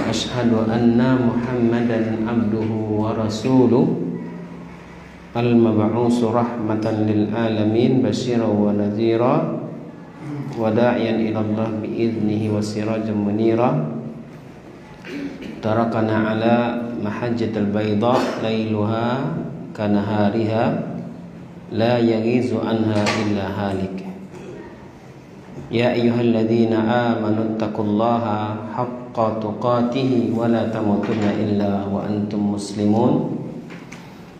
وأشهد أن محمدا عبده ورسوله المبعوث رحمة للعالمين بشيرا ونذيرا وداعيا إلى الله بإذنه وسراجا منيرا تركنا على محجة البيضاء ليلها كنهارها لا يغيظ عنها إلا هالك يا أيها الذين آمنوا اتقوا الله حق تقاته ولا تموتن إلا وأنتم مسلمون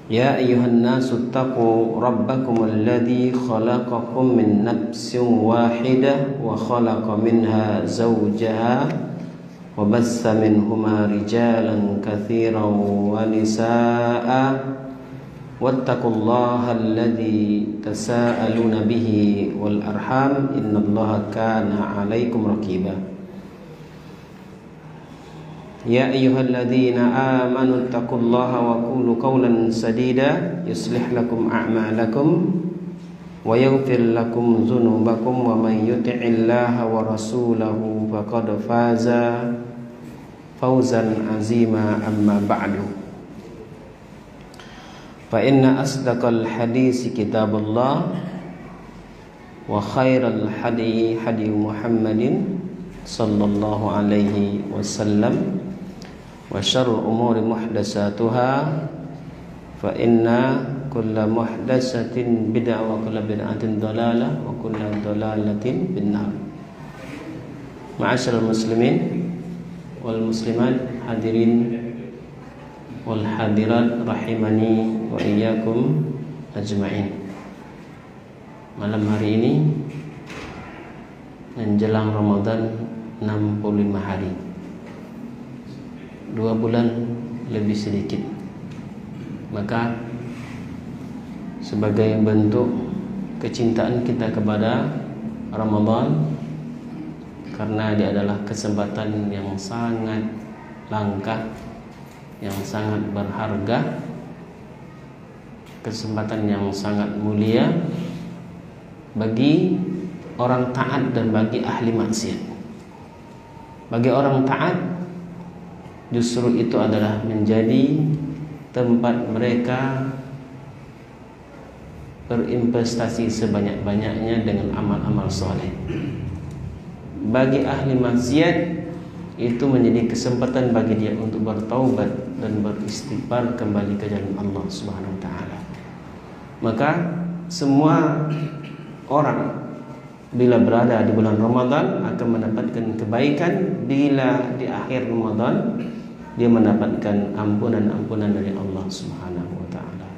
يا أيها الناس اتقوا ربكم الذي خلقكم من نفس واحدة وخلق منها زوجها وبث منهما رجالا كثيرا ونساء واتقوا الله الذي تساءلون به والأرحام إن الله كان عليكم رقيبا يا أيها الذين آمنوا اتقوا الله وقولوا قولا سديدا يصلح لكم أعمالكم ويغفر لكم ذنوبكم ومن يطع الله ورسوله فقد فاز فوزا عظيما أما بعد فإن أصدق الحديث كتاب الله وخير الحدي حدي محمد صلى الله عليه وسلم وشر الأمور محدثاتها فإن كل محدثة بدعة وكل بدعة ضلالة وكل ضلالة في النار. Ma'asyiral muslimin wal muslimat, hadirin wal hadirat rahimani wa iyyakum ajma'in. Malam hari ini menjelang Ramadan 65 hari, 2 bulan lebih sedikit. Maka sebagai bentuk kecintaan kita kepada Ramadan, karena dia adalah kesempatan yang sangat langka, yang sangat berharga, kesempatan yang sangat mulia bagi orang taat dan bagi ahli maksiat. Bagi orang taat justru itu adalah menjadi tempat mereka berinvestasi sebanyak-banyaknya dengan amal-amal soleh. Bagi ahli maksiat itu menjadi kesempatan bagi dia untuk bertaubat dan beristighfar kembali ke jalan Allah Subhanahu wa taala. Maka semua orang bila berada di bulan Ramadan akan mendapatkan kebaikan, bila di akhir Ramadan dia mendapatkan ampunan-ampunan dari Allah Subhanahu wa taala.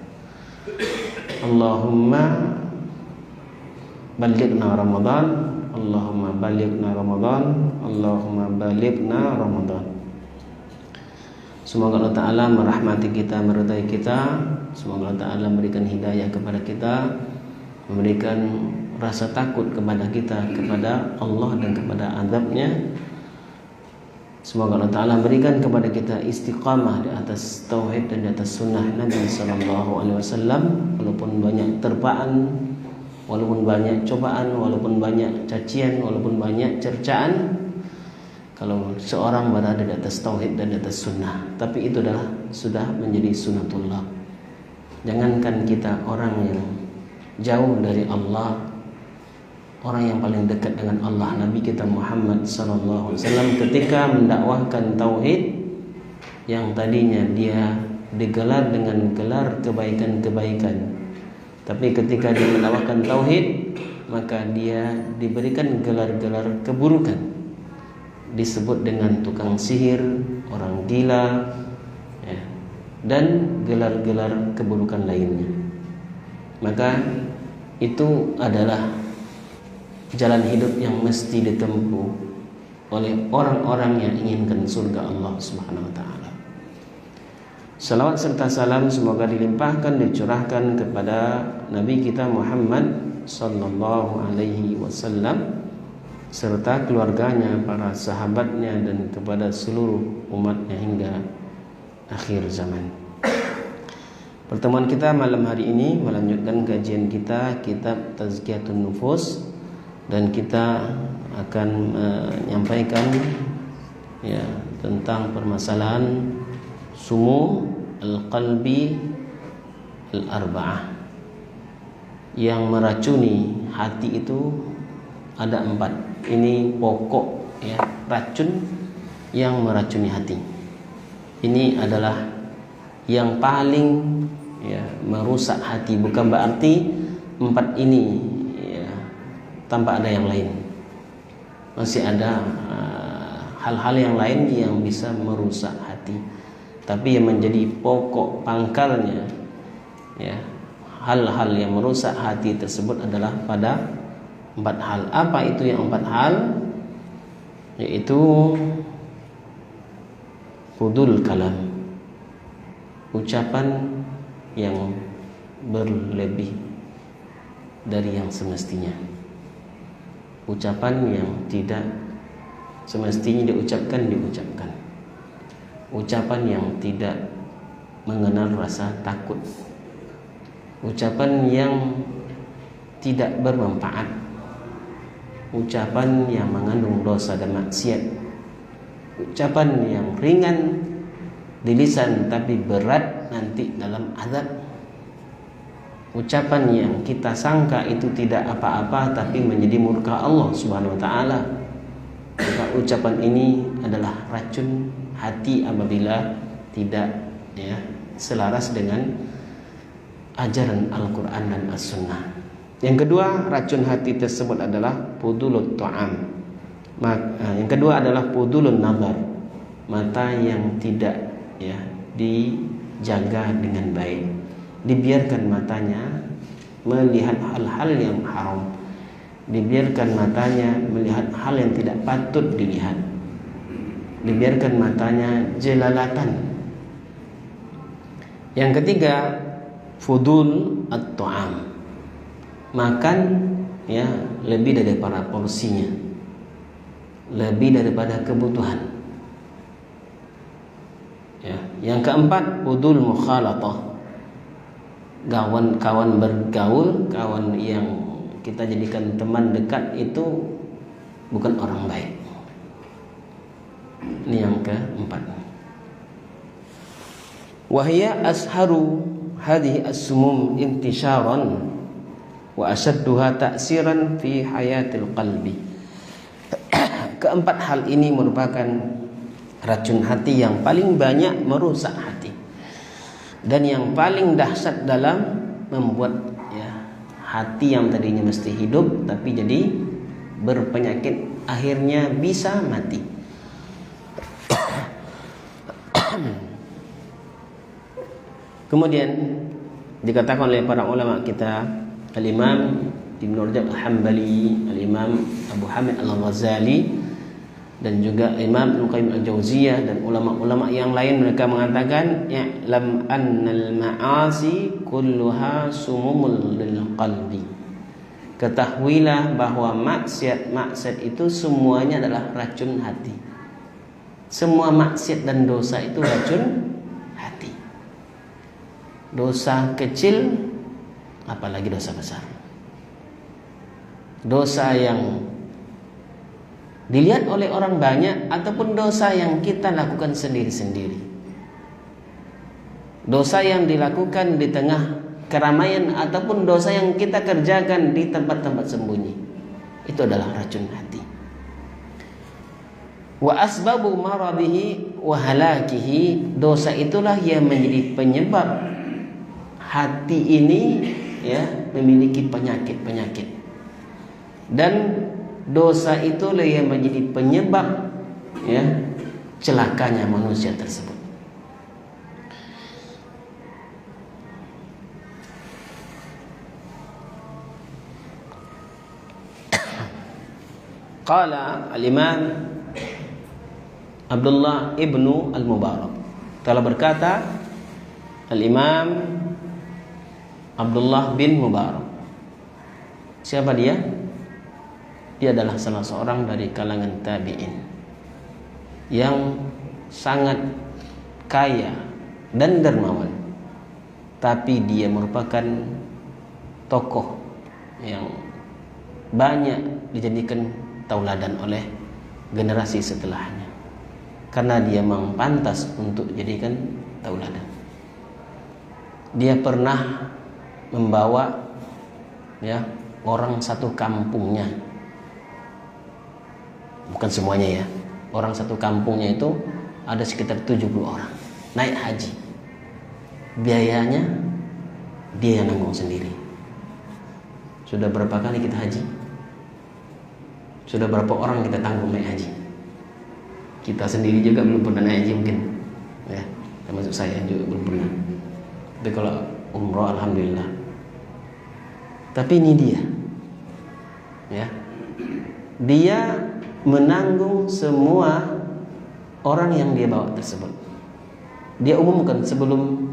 Allahumma balighna Ramadan, Allahumma balighna Ramadan, Allahumma balighna Ramadan. Semoga Allah Ta'ala merahmati kita, meridai kita. Semoga Allah Ta'ala memberikan hidayah kepada kita, memberikan rasa takut kepada kita, kepada Allah dan kepada azabnya. Semoga Allah Ta'ala berikan kepada kita istiqamah di atas tauhid dan di atas sunnah Nabi SAW. Walaupun banyak terpaan, walaupun banyak cobaan, walaupun banyak cacian, walaupun banyak cercaan, kalau seorang berada di atas tauhid dan di atas sunnah, tapi itu adalah sudah menjadi sunnatullah. Jangankan kita orang yang jauh dari Allah, orang yang paling dekat dengan Allah, Nabi kita Muhammad SAW ketika mendakwahkan tauhid yang tadinya dia digelar dengan gelar kebaikan-kebaikan, tapi ketika dia mendakwahkan tauhid maka dia diberikan gelar-gelar keburukan, disebut dengan tukang sihir, orang gila, ya, dan gelar-gelar keburukan lainnya. Maka itu adalah jalan hidup yang mesti ditempuh oleh orang-orang yang inginkan surga Allah Subhanahu wa taala. Salawat serta salam semoga dilimpahkan, dicurahkan kepada Nabi kita Muhammad sallallahu alaihi wasallam serta keluarganya, para sahabatnya, dan kepada seluruh umatnya hingga akhir zaman. Pertemuan kita malam hari ini melanjutkan kajian kita kitab Tazkiyatun Nufus, dan kita akan menyampaikan ya tentang permasalahan sumu al-qalbi al-arba'ah. Yang meracuni hati itu ada 4. Ini pokok ya racun yang meracuni hati. Ini adalah yang paling ya merusak hati. Bukan berarti 4 ini ya tanpa ada yang lain. Masih ada hal-hal yang lain yang bisa merusak hati. Tapi yang menjadi pokok pangkalnya ya hal-hal yang merusak hati tersebut adalah pada 4 hal. Apa itu yang 4 hal? Yaitu fudul kalam, ucapan yang berlebih dari yang semestinya, ucapan yang tidak semestinya diucapkan, ucapan yang tidak mengenal rasa takut, ucapan yang tidak bermanfaat, ucapan yang mengandung dosa dan maksiat, ucapan yang ringan di lisan tapi berat nanti dalam azab, ucapan yang kita sangka itu tidak apa-apa tapi menjadi murka Allah Subhanahu wa taala. Maka ucapan ini adalah racun hati apabila tidak ya selaras dengan ajaran Al-Quran dan As-Sunnah. Yang kedua, racun hati tersebut adalah fudulut ta'am. Yang kedua adalah fudulun nazar, mata yang tidak ya dijaga dengan baik, dibiarkan matanya melihat hal-hal yang haram, dibiarkan matanya melihat hal yang tidak patut dilihat, dibiarkan matanya jelalatan. Yang ketiga, fudul at-ta'am, makan ya lebih daripada porsinya, lebih daripada kebutuhan. Ya, yang keempat, fudul mukhalatah, kawan bergaul, kawan yang kita jadikan teman dekat itu bukan orang baik. Ini yang keempat. Wahia asharu hadhihi as-sumum intisharan wa ashadduha ta'siran fi hayatil qalbi. Keempat hal ini merupakan racun hati yang paling banyak merusak hati dan yang paling dahsyat dalam membuat ya hati yang tadinya mesti hidup tapi jadi berpenyakit, akhirnya bisa mati. Kemudian dikatakan oleh para ulama kita, Al-Imam Ibn Rajab Al-Hambali, Al-Imam Abu Hamid Al-Ghazali, dan juga Imam Ibnu Qayyim Al-Jauziyah dan ulama-ulama yang lain, mereka mengatakan i'lam annal ma'asi kulluha sumumul lil qalbi. Ketahuilah bahwa maksiat itu semuanya adalah racun hati. Semua maksiat dan dosa itu racun hati. Dosa kecil apalagi dosa besar. Dosa yang dilihat oleh orang banyak ataupun dosa yang kita lakukan sendiri-sendiri. Dosa yang dilakukan di tengah keramaian ataupun dosa yang kita kerjakan di tempat-tempat sembunyi. Itu adalah racun hati. Wa asbabu maradihi wa halakihi, dosa itulah yang menjadi penyebab hati ini ya memiliki penyakit-penyakit. Dan dosa itulah yang menjadi penyebab ya celakanya manusia tersebut. Qala al-Imam Abdullah ibnu al-Mubarak, telah berkata Al-Imam Abdullah bin Mubarak. Siapa dia? Dia adalah salah seorang dari kalangan tabi'in yang sangat kaya dan dermawan, tapi dia merupakan tokoh yang banyak dijadikan tauladan oleh generasi setelahnya. karena dia memang pantas untuk jadikan tauladan. Dia pernah membawa orang satu kampungnya, bukan semuanya ya, orang satu kampungnya itu ada sekitar 70 orang naik haji. Biayanya dia yang nanggung sendiri. Sudah berapa kali kita haji? Sudah berapa orang kita tanggung naik haji? Kita sendiri juga belum pernah naik haji mungkin, ya, termasuk saya juga belum pernah. Tapi kalau umroh alhamdulillah. Tapi ini dia, ya, dia menanggung semua orang yang dia bawa tersebut. Dia umumkan sebelum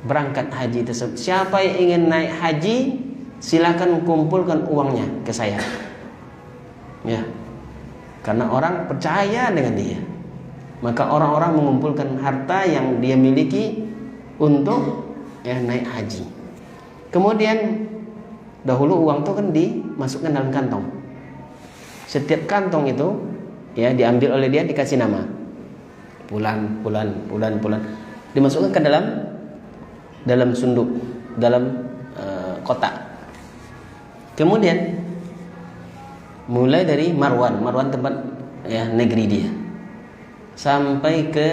berangkat haji tersebut, siapa yang ingin naik haji silakan kumpulkan uangnya ke saya, ya, karena orang percaya dengan dia. Maka orang-orang mengumpulkan harta yang dia miliki untuk naik haji. Kemudian dahulu uang itu kan dimasukkan dalam kantong. Setiap kantong itu diambil oleh dia, dikasih nama bulan, dimasukkan ke dalam sunduk, dalam kotak. Kemudian mulai dari Marwan tempat negeri dia, sampai ke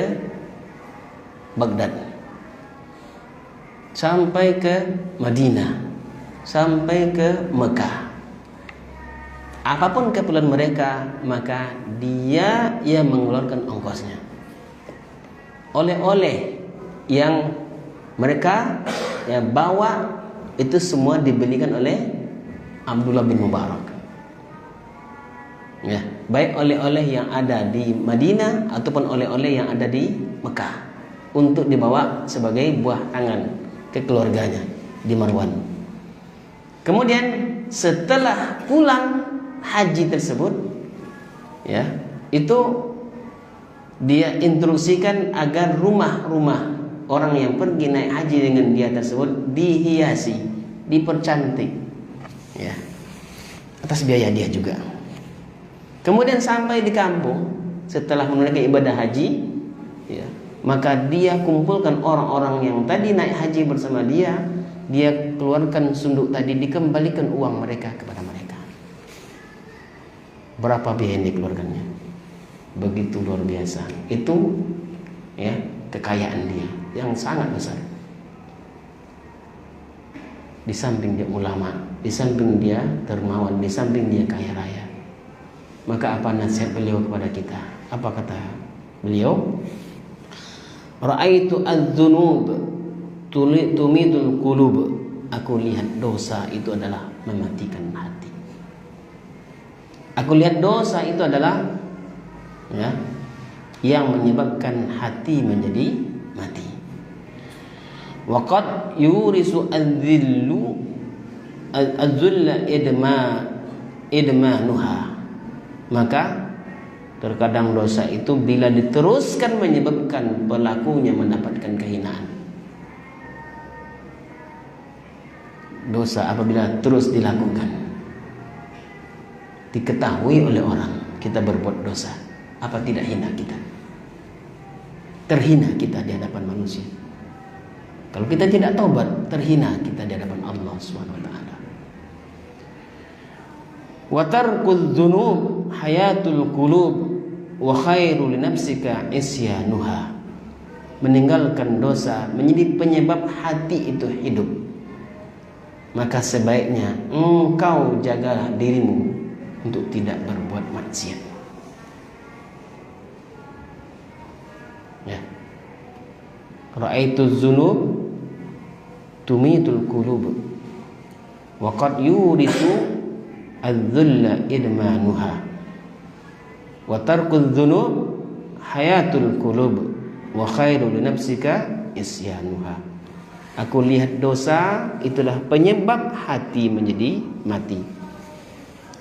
Baghdad, sampai ke Madinah, sampai ke Mekah. Apapun keperluan mereka, maka dia yang mengeluarkan ongkosnya. Oleh-oleh yang mereka bawa itu semua dibelikan oleh Abdullah bin Mubarak. Ya, baik oleh-oleh yang ada di Madinah ataupun oleh-oleh yang ada di Mekah, untuk dibawa sebagai buah tangan ke keluarganya di Marwan. Kemudian setelah pulang haji tersebut, itu dia instruksikan agar rumah-rumah orang yang pergi naik haji dengan dia tersebut dihiasi, dipercantik, atas biaya dia juga. Kemudian sampai di kampung setelah menunaikan ibadah haji, maka dia kumpulkan orang-orang yang tadi naik haji bersama dia, dia keluarkan sunduk tadi, dikembalikan uang mereka kepada mereka. Berapa biaya yang dikeluarkannya? Begitu luar biasa. Itu kekayaan dia yang sangat besar. Di samping dia ulama, di samping dia dermawan, di samping dia kaya raya. Maka apa nasihat beliau kepada kita? Apa kata beliau? Ra'aitu adz-dzunub tumidul qulub. Aku lihat dosa itu adalah mematikan hati. Aku lihat dosa itu adalah yang menyebabkan hati menjadi mati. Waqad yurisu az-zulla idmanuha. Maka terkadang dosa itu bila diteruskan menyebabkan pelakunya mendapatkan kehinaan. Dosa apabila terus dilakukan, diketahui oleh orang kita berbuat dosa, apa tidak hina kita? Terhina kita di hadapan manusia. Kalau kita tidak taubat, terhina kita di hadapan Allah Subhanahu wa taala. Wa tarkudz dzunub hayatul qulub wa khairu li nafsika isyanuha. Meninggalkan dosa menjadi penyebab hati itu hidup. Maka sebaiknya engkau jagalah dirimu untuk tidak berbuat maksiat. Ra'aitu dzunub tumitul qulub wa qad yurisu adz-dzulla idmanuha wa tarkudz dzunub hayatul qulub wa khairu li nafsika isyanuha. Aku lihat dosa itulah penyebab hati menjadi mati.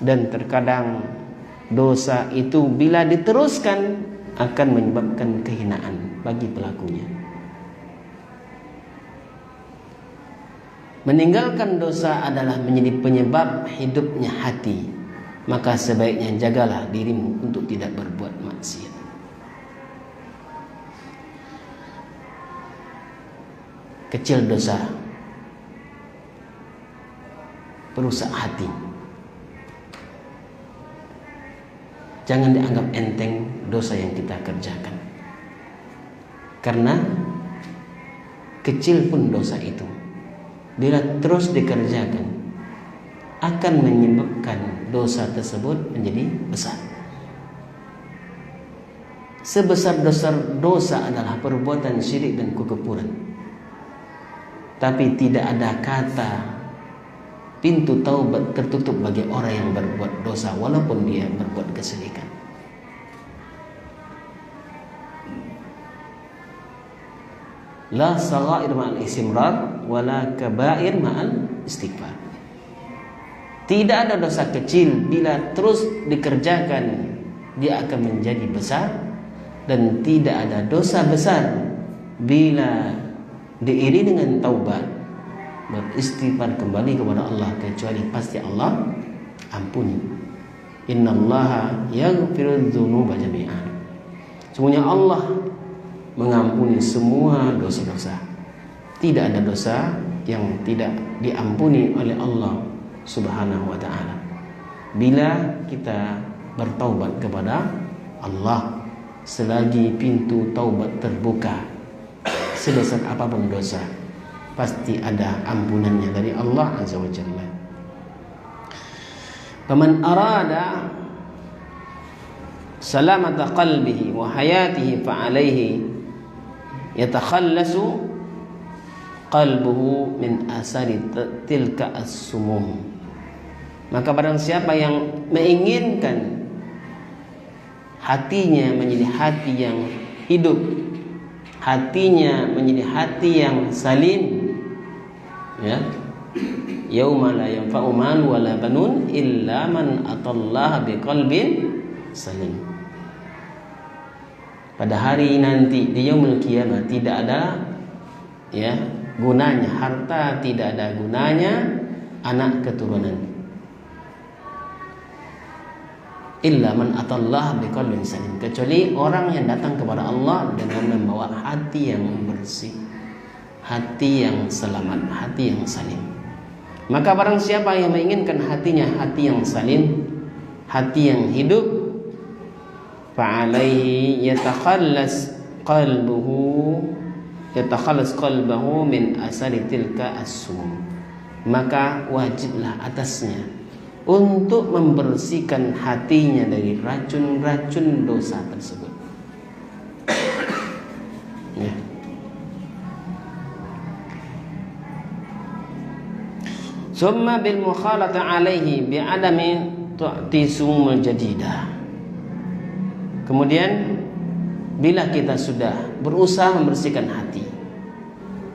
Dan terkadang dosa itu bila diteruskan akan menyebabkan kehinaan bagi pelakunya. Meninggalkan dosa adalah menjadi penyebab hidupnya hati. Maka sebaiknya jagalah dirimu untuk tidak berbuat maksiat. kecil dosa, perusak hati. Jangan dianggap enteng dosa yang kita kerjakan, karena kecil pun dosa itu bila terus dikerjakan akan menyebabkan dosa tersebut menjadi besar. Sebesar-besar dosa adalah perbuatan syirik dan kekufuran, tapi tidak ada kata pintu taubat tertutup bagi orang yang berbuat dosa walaupun dia berbuat kesyirikan. La saghair ma'al istimrar wala kabair ma'al istighfar. Tidak ada dosa kecil bila terus dikerjakan dia akan menjadi besar, dan tidak ada dosa besar bila diiringi dengan taubat, beristighfar kembali kepada Allah, kecuali pasti Allah ampuni. Innallaha yaghfiru dzunuba jami'an. Semuanya Allah mengampuni semua dosa-dosa. Tidak ada dosa yang tidak diampuni oleh Allah Subhanahu wa ta'ala bila kita bertaubat kepada Allah. Selagi pintu taubat terbuka, sebesar apapun dosa pasti ada ampunannya dari Allah Azza wa Jalla. Faman arada salamata qalbihi wa hayatihi fa alaihi yatakhallasu qalbuhu min asari tilka as-sumum. Maka barang siapa yang menginginkan hatinya menjadi hati yang hidup, hatinya menjadi hati yang salim, ya, yauma la yanfa'u mal wala banun illa man atallaha biqalbin salim. Pada hari nanti di yaumul qiyamah tidak ada ya gunanya harta, tidak ada gunanya anak keturunan, illa man atallaha biqalbin salim, kecuali orang yang datang kepada Allah dengan membawa hati yang bersih, hati yang selamat, hati yang salim. Maka barang siapa yang menginginkan hatinya hati yang salim, hati yang hidup, fa'alaihi yatakhallas qalbuhu min asari tilka as-sum. Maka wajiblah atasnya untuk membersihkan hatinya dari racun-racun dosa tersebut. Ya. Summa bil mukhalata alaihi bi adami tu'ti sumul jadidah. Kemudian bila kita sudah berusaha membersihkan hati,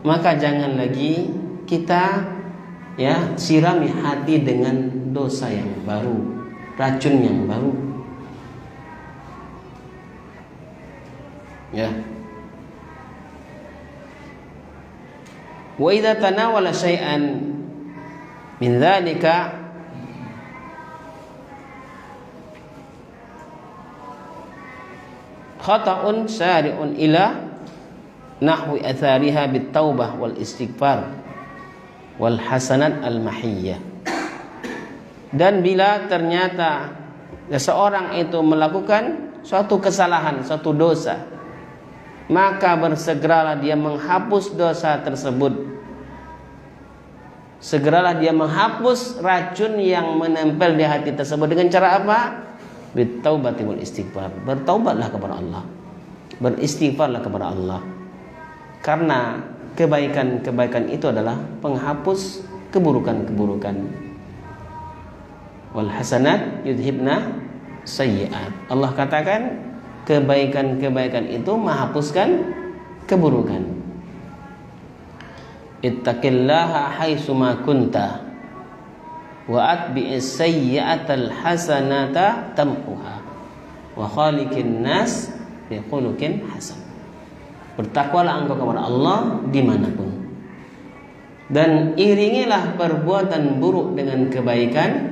maka jangan lagi kita ya sirami hati dengan dosa yang baru, racun yang baru. Ya. Wa idza tanawala syai'an min dzalika khata'un syari'un ila nahwi athariha bit-taubah wal istighfar wal hasanat al-mahiyyah. Dan bila ternyata seseorang itu melakukan suatu kesalahan, suatu dosa, maka bersegeralah dia menghapus dosa tersebut. Segeralah dia menghapus racun yang menempel di hati tersebut dengan cara apa? Bitaubati wal istighfar. Bertaubatlah kepada Allah, beristighfarlah kepada Allah, karena kebaikan-kebaikan itu adalah penghapus keburukan-keburukan. Wal hasanat yudhibna sayyi'at. Allah katakan kebaikan-kebaikan itu menghapuskan keburukan. Ittaqillaha haitsuma kunta wa atbi'is sayyi'atal hasanata tamhuha wa khaliqin nas bi khuluqin hasan. Bertakwalah engkau kepada Allah dimanapun, dan iringilah perbuatan buruk dengan kebaikan.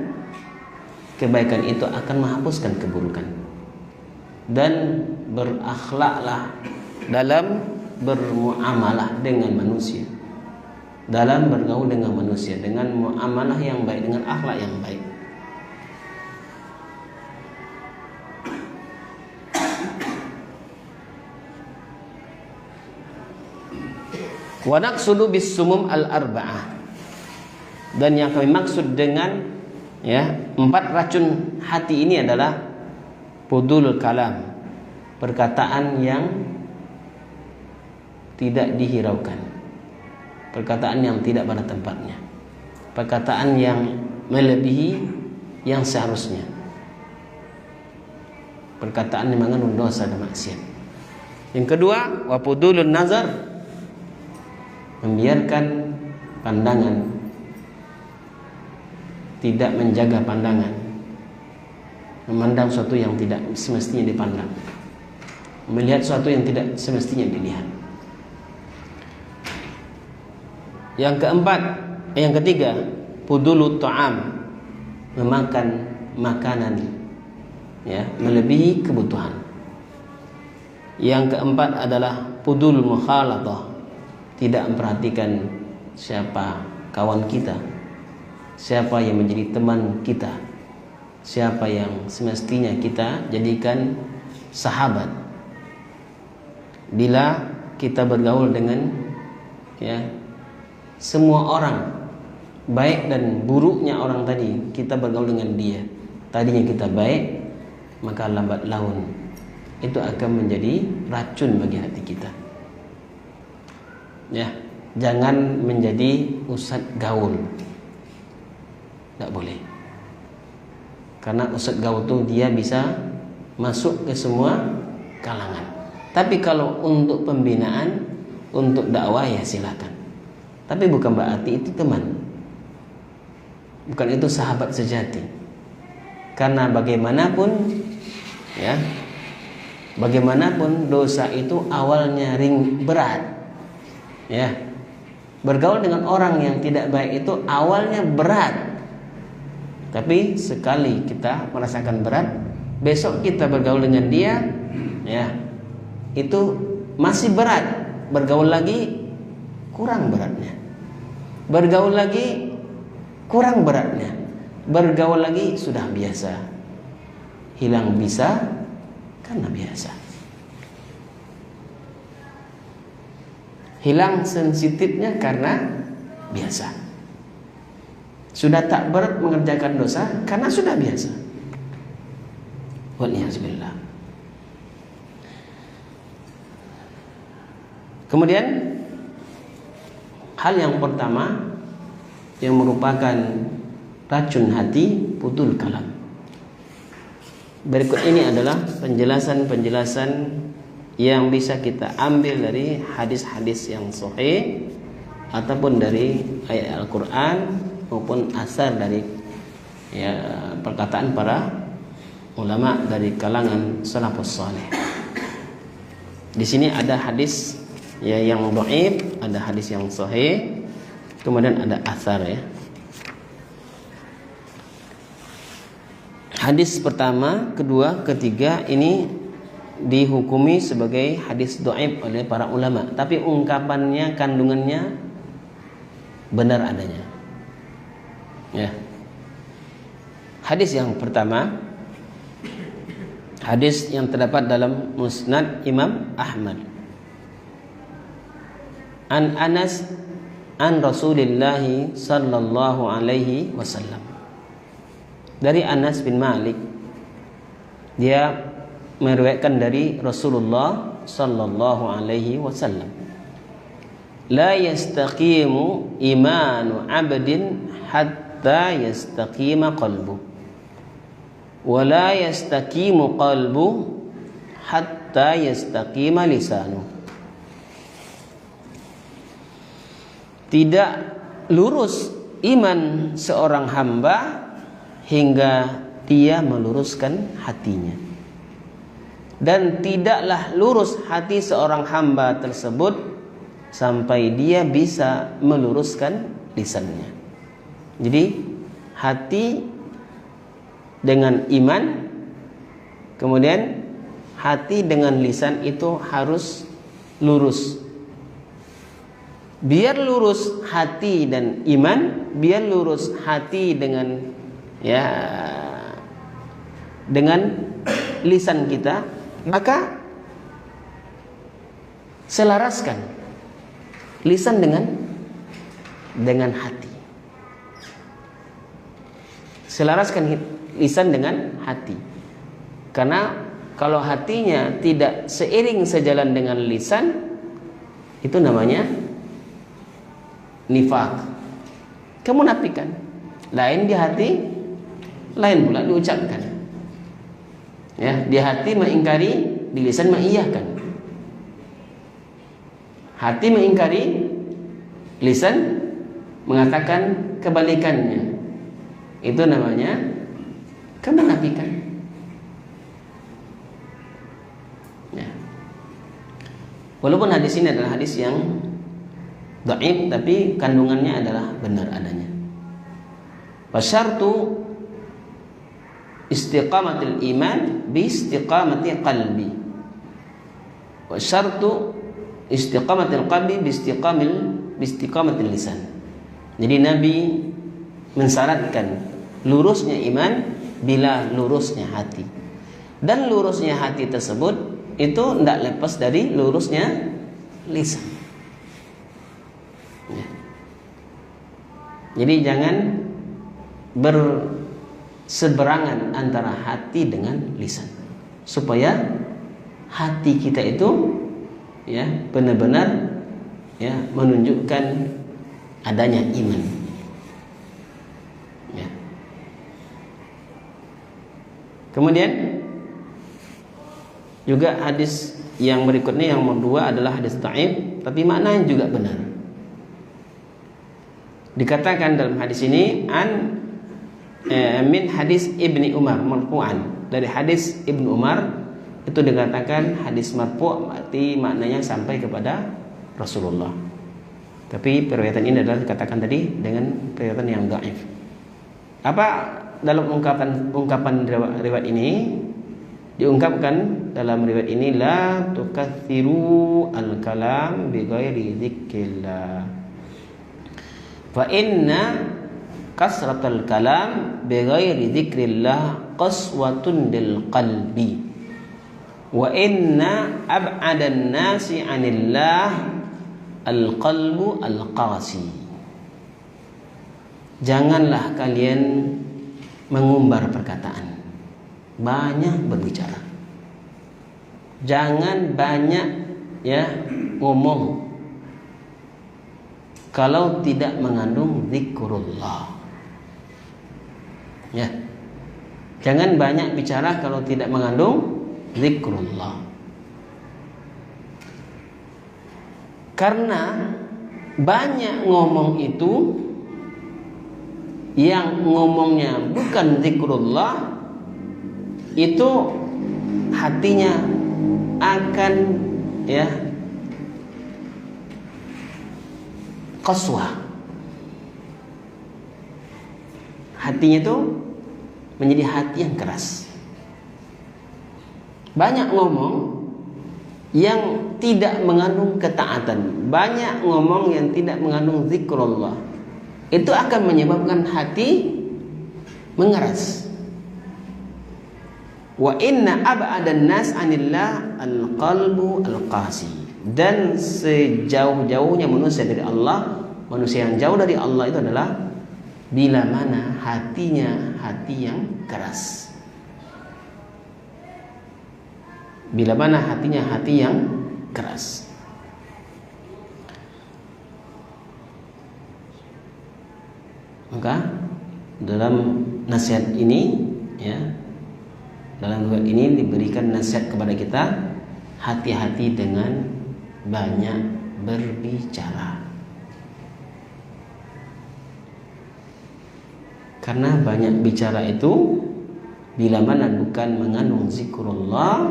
Kebaikan itu akan menghapuskan keburukan. Dan berakhlaklah dalam bermuamalah dengan manusia. dalam bergaul dengan manusia, dengan muamalah yang baik, dengan akhlak yang baik. Wa naqsudu bis sumum al arba'ah, dan yang kami maksud dengan 4 racun hati ini adalah fudulul kalam, perkataan yang tidak dihiraukan, perkataan yang tidak pada tempatnya, perkataan yang melebihi yang seharusnya, perkataan yang mengandung dosa dan maksiat. Yang kedua, wa fudulun nazar, membiarkan pandangan, tidak menjaga pandangan, memandang sesuatu yang tidak semestinya dipandang, melihat sesuatu yang tidak semestinya dilihat. Yang ketiga, fudulut ta'am, memakan makanan melebihi kebutuhan. Yang keempat adalah fudul mukhalatah, tidak memperhatikan siapa kawan kita, siapa yang menjadi teman kita, siapa yang semestinya kita jadikan sahabat. Bila kita bergaul dengan semua orang, baik dan buruknya orang tadi, kita bergaul dengan dia, tadinya kita baik, maka lambat laun itu akan menjadi racun bagi hati kita. Jangan menjadi ustadz gaul, tidak boleh. Karena ustadz gaul itu dia bisa masuk ke semua kalangan. Tapi kalau untuk pembinaan, untuk dakwah ya silakan. Tapi bukan berarti itu teman, bukan itu sahabat sejati. Karena bagaimanapun dosa itu awalnya berat. Bergaul dengan orang yang tidak baik itu awalnya berat. Tapi sekali kita merasakan berat, besok kita bergaul dengan dia, itu masih berat. Bergaul lagi kurang beratnya. Bergaul lagi kurang beratnya. Bergaul lagi sudah biasa. Hilang bisa karena biasa. Hilang sensitifnya karena biasa. Sudah tak berat mengerjakan dosa karena sudah biasa. Waliyahzubillah. Kemudian hal yang pertama yang merupakan racun hati, fudul kalam. Berikut ini adalah penjelasan-penjelasan yang bisa kita ambil dari hadis-hadis yang sahih ataupun dari ayat Al-Quran maupun asar dari perkataan para ulama dari kalangan salafus saleh. Di sini ada hadis yang dhaif, ada hadis yang sahih, kemudian ada asar Hadis pertama, kedua, ketiga ini dihukumi sebagai hadis dhaif oleh para ulama, tapi ungkapannya, kandungannya benar adanya. Hadis yang pertama, hadis yang terdapat dalam Musnad Imam Ahmad. An Anas an Rasulillah sallallahu alaihi wasallam. Dari Anas bin Malik, dia meriwayatkan dari Rasulullah sallallahu alaihi wasallam. La yastaqimu imanu 'abdin hatta yastaqima qalbu. Wa la yastaqimu qalbu hatta yastaqima lisanu. Tidak lurus iman seorang hamba hingga dia meluruskan hatinya. Dan tidaklah lurus hati seorang hamba tersebut sampai dia bisa meluruskan lisannya. Jadi hati dengan iman, kemudian hati dengan lisan itu harus lurus. biar lurus hati dan iman, biar lurus hati dengan dengan lisan kita, maka selaraskan lisan dengan hati. Selaraskan lisan dengan hati. Karena kalau hatinya tidak seiring sejalan dengan lisan, itu namanya nifaq, kemunafikan. Lain di hati, lain pula diucapkan. Ya, di hati mengingkari, di lisan mengiyakan. Hati mengingkari, lisan mengatakan kebalikannya. Itu namanya kemunafikan. Ya. Walaupun hadis ini adalah hadis yang dhaif, tapi kandungannya adalah benar adanya. Wasyartu istiqamatil iman bi istiqamati qalbi. Wasyartu istiqamatil qalbi bi istiqamatil lisan. Jadi Nabi mensyaratkan lurusnya iman bila lurusnya hati. Dan lurusnya hati tersebut itu tidak lepas dari lurusnya lisan. Ya. Jadi jangan berseberangan antara hati dengan lisan, supaya hati kita itu benar-benar menunjukkan adanya iman. Ya. Kemudian juga hadis yang berikutnya yang kedua adalah hadis dhaif, tapi maknanya juga benar. Dikatakan dalam hadis ini min hadis Ibni Umar marfu'an, dari hadis Ibnu Umar itu dikatakan hadis marfu', berarti maknanya sampai kepada Rasulullah. Tapi periwayatan ini adalah dikatakan tadi dengan periwayatan yang dhaif. Apa dalam ungkapan riwayat ini? Diungkapkan dalam riwayat ini, la tukatsiru al-kalam bi ghairi dzikrillah. Fa inna kasratal kalam bi ghairi dzikrillah qaswatun lil qalbi. Wa inna ab'adan nasi 'anillah al-qalbu al-qasi. Janganlah kalian mengumbar perkataan, banyak berbicara. Jangan banyak ngomong kalau tidak mengandung zikrullah. Ya. Jangan banyak bicara kalau tidak mengandung zikrullah. Karena banyak ngomong itu yang ngomongnya bukan zikrullah, itu hatinya akan qaswah. Hatinya itu menjadi hati yang keras. Banyak ngomong yang tidak mengandung ketaatan, banyak ngomong yang tidak mengandung zikrullah, itu akan menyebabkan hati mengeras. Wa inna ab'adan nas 'anillah al-qalbu al-qasi. Dan sejauh-jauhnya manusia dari Allah, manusia yang jauh dari Allah itu adalah bila mana hatinya hati yang keras. Bila mana hatinya hati yang keras. Maka dalam nasihat ini dalam riwayat ini diberikan nasihat kepada kita, hati-hati dengan banyak berbicara. Karena banyak bicara itu bila mana bukan mengandung zikrullah,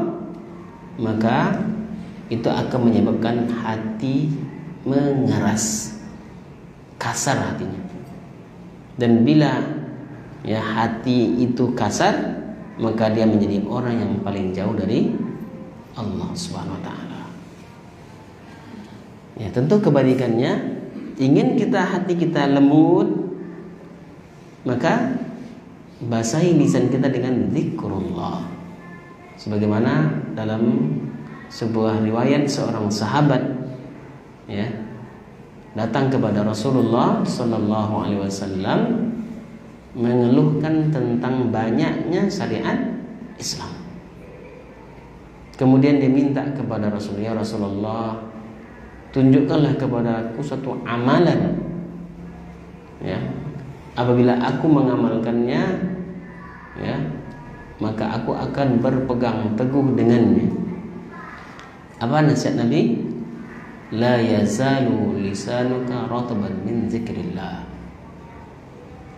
maka itu akan menyebabkan hati mengeras, kasar hatinya. Dan bila hati itu kasar, maka dia menjadi orang yang paling jauh dari Allah Subhanahu wa taala. Ya, tentu kebalikannya ingin hati kita lembut, maka basahi lisan kita dengan zikrullah. Sebagaimana dalam sebuah riwayat seorang sahabat ya datang kepada Rasulullah sallallahu alaihi wasallam mengeluhkan tentang banyaknya syariat Islam. Kemudian dia minta kepada Rasulullah, ya Rasulullah, tunjukkanlah kepada aku suatu amalan ya, apabila aku mengamalkannya ya, maka aku akan berpegang teguh dengannya. Apa nasihat Nabi? La yazalu lisanuka rataban min zikrillah.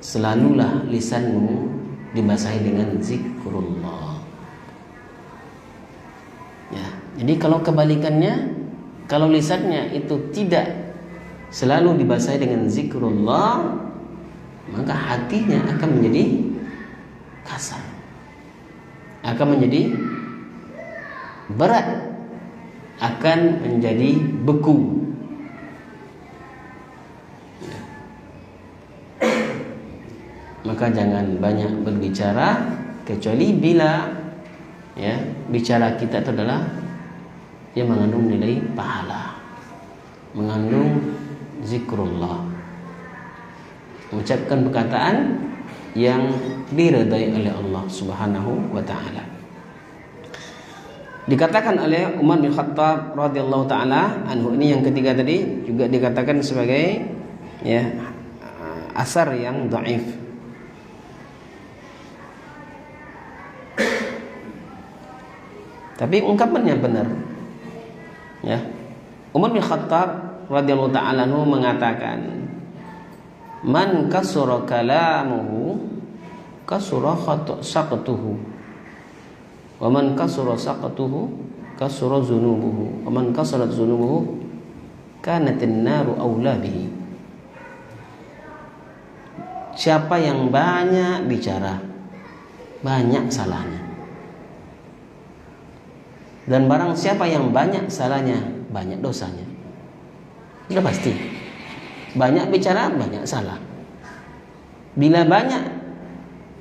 Selalulah lisanmu dibasahi dengan zikrullah. Ya, jadi kalau kebalikannya, kalau lisannya itu tidak selalu dibasahi dengan zikrullah, maka hatinya akan menjadi kasar, akan menjadi berat, akan menjadi beku. Maka jangan banyak berbicara kecuali bila ya bicara kita itu adalah yang mengandung nilai pahala, mengandung zikrullah, mengucapkan perkataan yang diridai oleh Allah Subhanahu wa taala. Dikatakan oleh Umar bin Khattab radhiyallahu taala anhu, ini yang ketiga tadi juga dikatakan sebagai ya asar yang dhaif. Tapi ungkapannya benar. Ya. Umar bin Khattab radhiyallahu taala anhu mengatakan, "Man kasura kalamuhu kasura saqatuhu. Wa man kasura saqatuhu kasura zunubuhu. Wa man kasarat zunubuhu kanatin naru aula bihi." Siapa yang banyak bicara, banyak salahnya. Dan barang siapa yang banyak salahnya, banyak dosanya. Sudah pasti. Banyak bicara, banyak salah. Bila banyak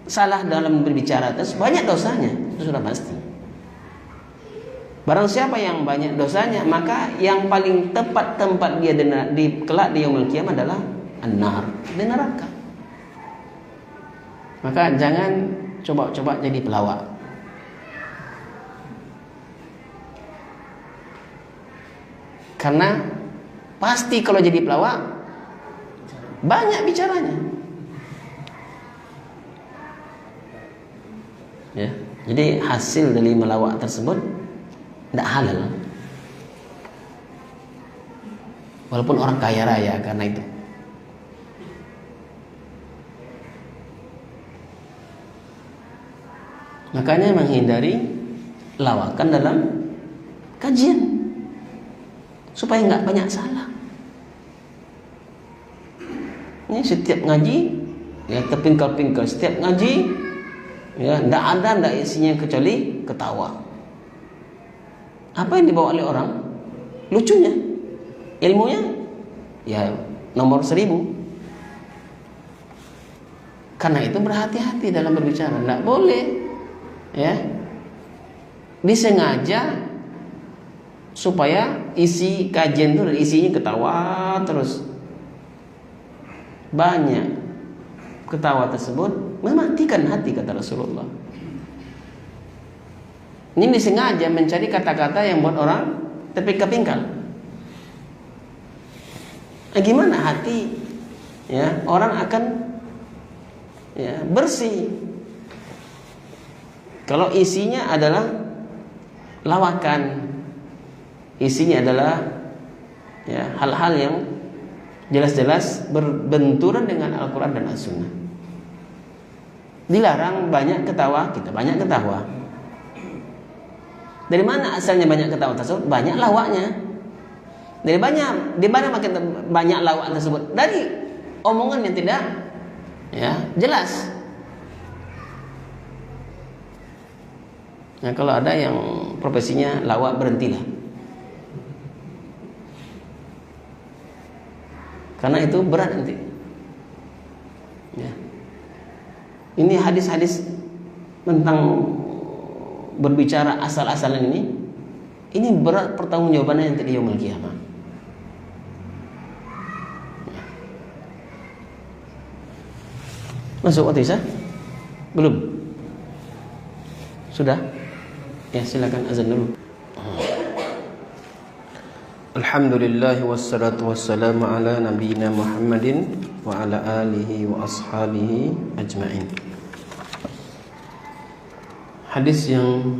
salah dalam berbicara, terus banyak dosanya, itu sudah pasti. Barang siapa yang banyak dosanya, maka yang paling tepat tempat dia di kelak di yaumul qiyamah adalah an-nar, di neraka. Maka jangan coba-coba jadi pelawak. Karena pasti kalau jadi pelawak banyak bicaranya. Ya, jadi hasil dari melawak tersebut tidak halal. Walaupun orang kaya raya karena itu. Makanya menghindari lawakan dalam kajian supaya nggak banyak salah. Ini setiap ngaji ya terpingkal-pingkal, setiap ngaji ya ndak isinya kecuali ketawa. Apa yang dibawa oleh orang? Lucunya, ilmunya ya nomor 1000. Karena itu berhati-hati dalam berbicara, ndak boleh ya disengaja supaya isi kajian itu isinya ketawa terus. Banyak ketawa tersebut mematikan hati, kata Rasulullah. Ini disengaja mencari kata-kata yang buat orang terpingkal-pingkal. Gimana hati ya orang akan ya bersih kalau isinya adalah lawakan, isinya adalah ya hal-hal yang jelas-jelas berbenturan dengan Al-Quran dan As-Sunnah. Dilarang banyak ketawa, kita banyak ketawa. Dari mana asalnya banyak ketawa tersebut? Banyak lawaknya. Di mana makin banyak lawak tersebut? Dari omongan yang tidak ya jelas. Nah, kalau ada yang profesinya lawak, berhentilah. karena itu berat nanti. Ya. Ini hadis-hadis tentang berbicara asal-asalan ini berat pertanggungjawabannya nanti di yaumul qiyamah. Masuk waktu Isya? Belum? Sudah? Ya, silakan azan dulu. Alhamdulillah wassalatu wassalamu ala nabiyyina Muhammadin wa ala alihi wa ashabihi ajma'in. Hadis yang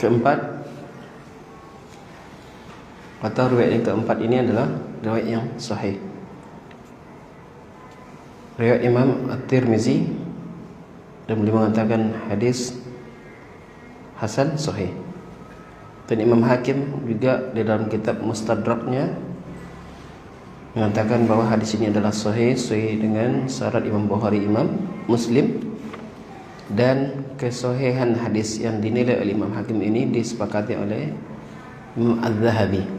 keempat atau riwayat yang keempat ini adalah riwayat yang sahih. Riwayat Imam At-Tirmizi, dan beliau mengatakan hadis hasan sahih. Dan Imam Hakim juga di dalam kitab Mustadraknya mengatakan bahwa hadis ini adalah sahih dengan syarat Imam Bukhari, Imam Muslim. Dan kesahihan hadis yang dinilai oleh Imam Hakim ini disepakati oleh Imam Az-Zahabi,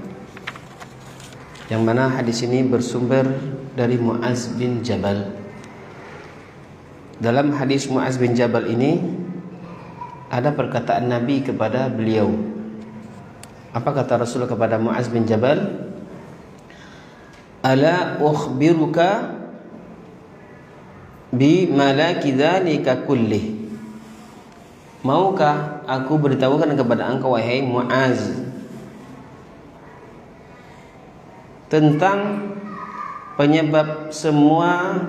yang mana hadis ini bersumber dari Mu'az bin Jabal. Dalam hadis Mu'az bin Jabal ini ada perkataan Nabi kepada beliau. Apa kata Rasul kepada Mu'az bin Jabal? Ala ukhbiruka bi malaki dzalika kullih. Maukah aku beritahukan kepada engkau wahai Mu'az tentang penyebab semua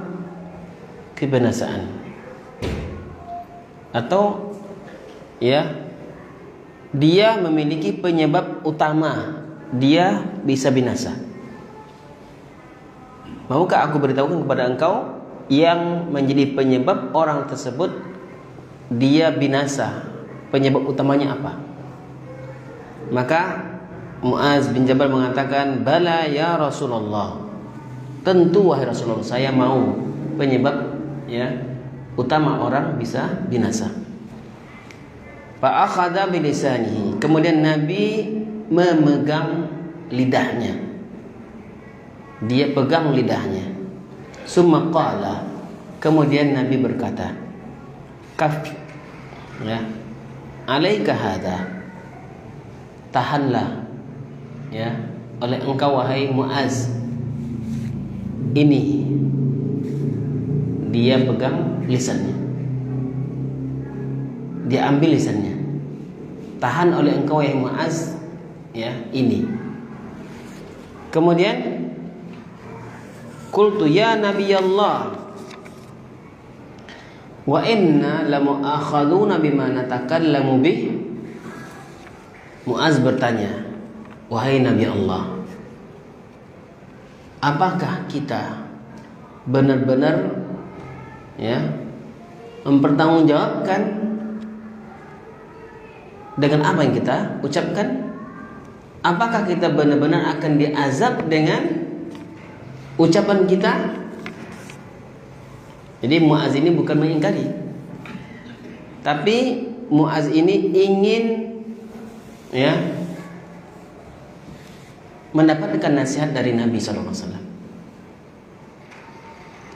kebinasaan, atau ya, dia memiliki penyebab utama dia bisa binasa. Maukah aku beritahukan kepada engkau yang menjadi penyebab orang tersebut dia binasa, penyebab utamanya apa? Maka Mu'az bin Jabal mengatakan, bala ya Rasulullah, tentu wahai Rasulullah, saya mau penyebab ya utama orang bisa binasa. Fa akhadha bilisanihi, kemudian Nabi memegang lidahnya, dia pegang lidahnya. Summa qala, kemudian Nabi berkata, kaf ya alaika hadha, tahanlah ya oleh engkau wahai Mu'az ini. Dia pegang lisannya, dia ambil lisannya, tahan oleh engkau wahai Mu'az ya ini. Kemudian qultu ya Nabi Allah wa inna lamu'akhaduna bima natakallamu bih. Mu'az bertanya, wahai Nabi Allah, apakah kita benar-benar ya mempertanggungjawabkan dengan apa yang kita ucapkan? Apakah kita benar-benar akan diazab dengan ucapan kita? Jadi Mu'az ini bukan mengingkari, tapi Mu'az ini ingin ya mendapatkan nasihat dari Nabi SAW,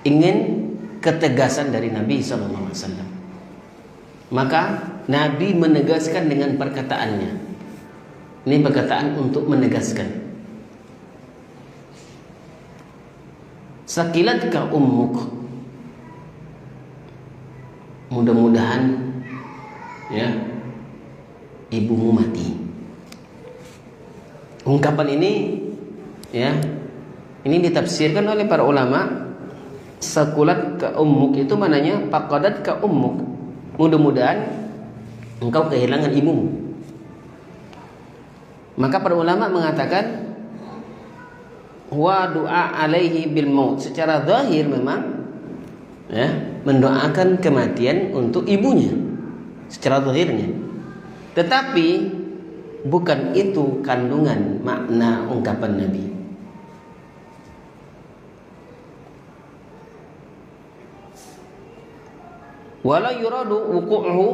ingin ketegasan dari Nabi SAW. Maka Nabi menegaskan dengan perkataannya. Ini perkataan untuk menegaskan. Sakilatka ummuk, mudah-mudahan ya ibumu mati. Ungkapan ini ya ini ditafsirkan oleh para ulama. Sakulat ka ummuk itu maknanya faqadat ka ummuk, mudah-mudahan engkau kehilangan ibumu. Maka para ulama mengatakan wa du'a alaihi bil maut, secara zahir memang ya mendoakan kematian untuk ibunya secara zahirnya, tetapi bukan itu kandungan makna ungkapan Nabi. Wala yuradu wuqu'uhu,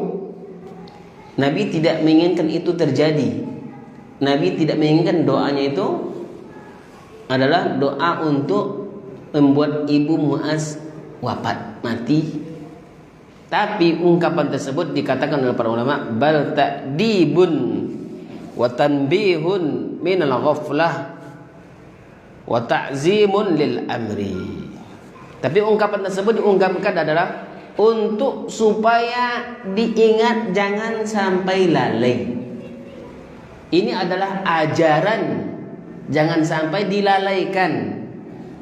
Nabi tidak menginginkan itu terjadi. Nabi tidak menginginkan doanya itu adalah doa untuk membuat ibu Muaz wafat, mati. Tapi ungkapan tersebut dikatakan oleh para ulama bal ta'dibun wa tanbihun minal ghaflah wa ta'zimun lil amri. Tapi ungkapan tersebut diungkapkan adalah untuk supaya diingat, jangan sampai lalai. Ini adalah ajaran, jangan sampai dilalaikan.